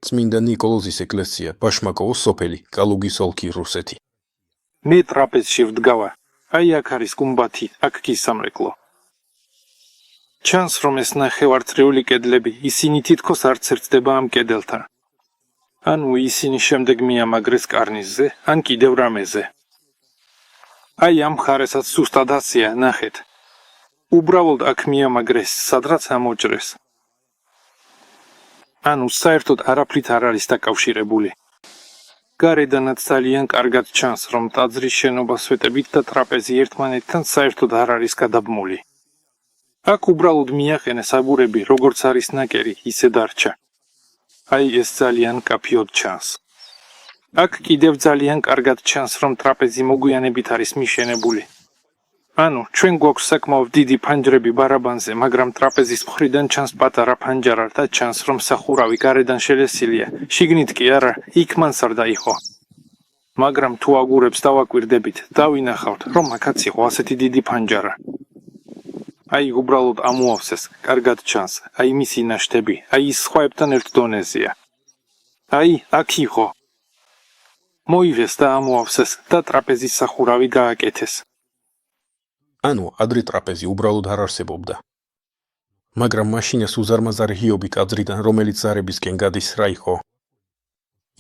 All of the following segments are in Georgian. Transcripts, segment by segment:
წმინდა ნიკოლოზის ეკლესია, ბაშმაკოვოს სოფელი, კალუგის ოლქი, რუსეთი. მე ტრაპეზში ვდგავა. აი აქ არის გუმბათი, აქ კი სამრეკლო. ჩანს, რომ ეს ნახევარწრიული კედლები, ისინი თითქოს არ წერდება ამ კედელთან. ანუ ისინი შემდეგ მიამაგრეს კარნიზზე, ან კიდევ რამეზე. აი ამ მხარესაც სუსტად ასია, ნახეთ. უბრალოდ აქ მიამაგრეს, სადღაც ამოჭრეს. ანუ საერთოდ არაფრით არ არის დაკავშირებული. გარედანაც ძალიან კარგად ჩანს, რომ ტაძრის შენობა სვეტებით და ტრაპეზი ერთმანეთთან საერთოდ არ არის გადაბმული. აქ უბრალოდ მიახენეს აგურები, როგორც არის ნაკერი, ისე დარჩა. აი ეს ძალიან კაფიოდ ჩანს. აქ კიდევ ძალიან კარგად ჩანს, რომ ტრაპეზი მოგვიანებით არის მიშენებული. ანუ ჩვენ გვაქვს საკმაოდ დიდი ფანჯრები ბარაბანზე, მაგრამ ტრაპეზის მხრიდან ჩანს პატარა ფანჯარა და ჩანს, რომ სახურავი გარედან შელესილია. შიგნით კი არა, იქ მანსარდა იყო. მაგრამ თუ აგურებს დავაკვირდებით, დავინახავთ, რომ აქაც იყო ასეთი დიდი ფანჯარა. აი უბრალოდ ამოავსეს, კარგად ჩანს, აი მისი ნაშთები, აი ის სხვაებთან ერთ დონეზეა. აი, აქ იყო. მოიღეს და ამოავსეს და ტრაპეზის სახურავი გააკეთეს. ანუ ადრე ტრაპეზი უბრალოდ არ არსებობდა. მაგრამ მაშინას უზარმაზარი ჰიობი ტაძრიდან, რომელიც ზარებისკენ გადის, რა იყო?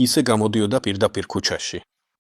ისე გამოდიოდა პირდაპირ ქუჩაში.